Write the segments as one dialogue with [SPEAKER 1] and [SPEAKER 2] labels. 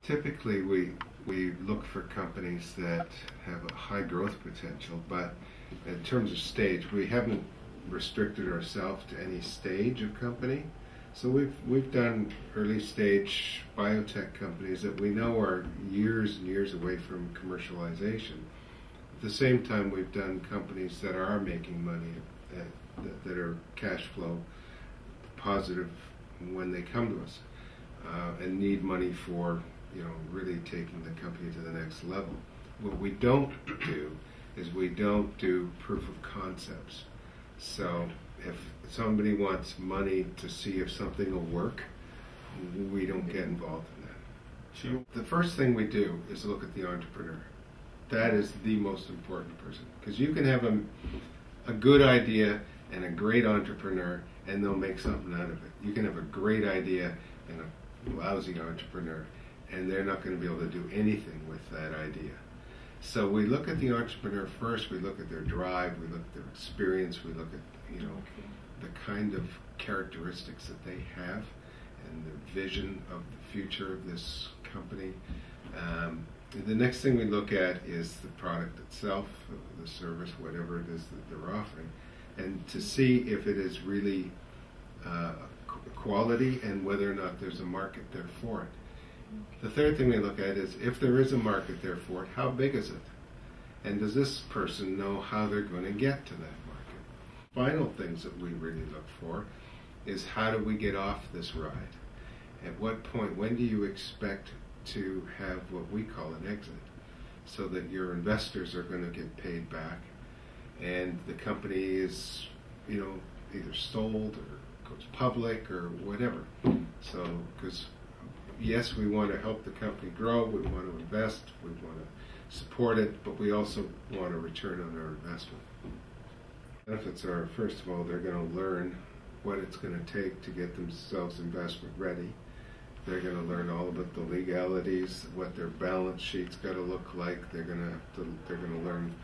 [SPEAKER 1] Typically, we look for companies that have a high growth potential, but in terms of stage, we haven't restricted ourselves to any stage of company. So we've done early stage biotech companies that we know are years and years away from commercialization. At the same time, we've done companies that are making money, that are cash flow positive when they come to us, and need money for, really taking the company to the next level. What we don't do is we don't do proof of concepts. So if somebody wants money to see if something will work, we don't get involved in that. So the first thing we do is look at the entrepreneur. That is the most important person, because you can have a good idea and a great entrepreneur, and they'll make something out of it. You can have a great idea and a lousy entrepreneur, and they're not going to be able to do anything with that idea. So we look at the entrepreneur first, we look at their drive, we look at their experience, we look at, the kind of characteristics that they have and the vision of the future of this company. The next thing we look at is the product itself, the service, whatever it is that they're offering, and to see if it is really quality and whether or not there's a market there for it. The third thing we look at is, if there is a market there for it, how big is it? And does this person know how they're going to get to that market? Final things that we really look for is, how do we get off this ride? At what point, when do you expect to have what we call an exit, so that your investors are going to get paid back and the company is, either sold or goes public or whatever. So, because yes, we want to help the company grow, we want to invest, we want to support it, but we also want a return on our investment. Benefits are, first of all, they're going to learn what it's going to take to get themselves investment ready. They're going to learn all about the legalities, what their balance sheet's got to look like. They're going to learn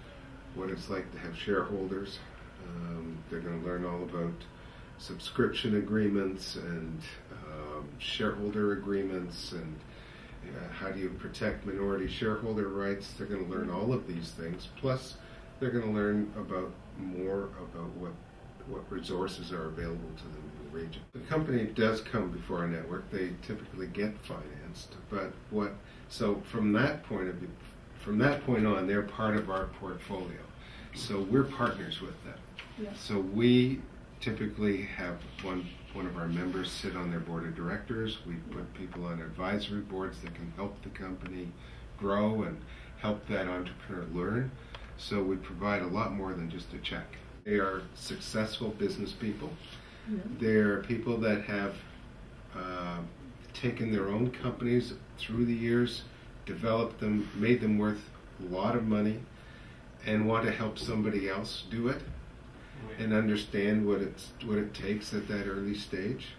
[SPEAKER 1] what it's like to have shareholders. They're going to learn all about subscription agreements and shareholder agreements, and how do you protect minority shareholder rights. They're going to learn all of these things. Plus, they're going to learn more about what resources are available to them in the region. The company does come before our network. They typically get financed, but so from that point on, they're part of our portfolio. So we're partners with them. Yes. So we typically have one of our members sit on their board of directors. We put people on advisory boards that can help the company grow and help that entrepreneur learn. So we provide a lot more than just a check. They are successful business people. Yeah. They're people that have taken their own companies through the years, developed them, made them worth a lot of money, and want to help somebody else do it, and understand what it takes at that early stage.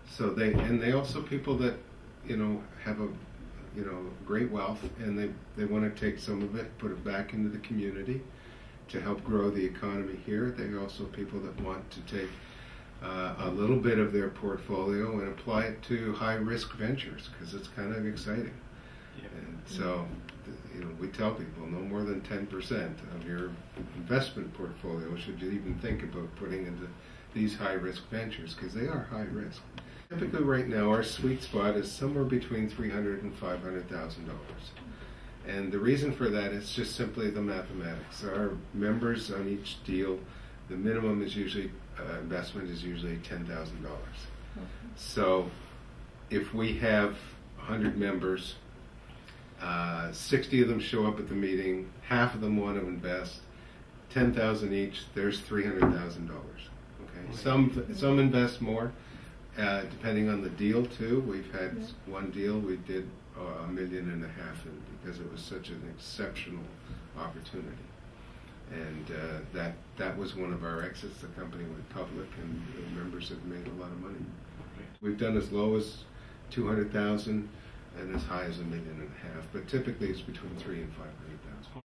[SPEAKER 1] So they also people that have a great wealth, and they want to take some of it, put it back into the community to help grow the economy here. They're also people that want to take a little bit of their portfolio and apply it to high-risk ventures, because it's kind of exciting. Yeah. And so, we tell people no more than 10% of your investment portfolio should you even think about putting into these high-risk ventures, because they are high risk. Typically right now, our sweet spot is somewhere between $300,000 and $500,000. And the reason for that is just simply the mathematics. Our members on each deal, the minimum is usually investment is usually $10,000. Okay. So if we have 100 members, 60 of them show up at the meeting, half of them want to invest, 10,000 each, there's $300,000. Okay, some invest more, depending on the deal too. We've had one deal we did $1.5 million in, because it was such an exceptional opportunity, and that was one of our exits. The company went public, and the members have made a lot of money. We've done as low as 200,000 and as high as $1.5 million, but typically it's between 300,000 and 500,000.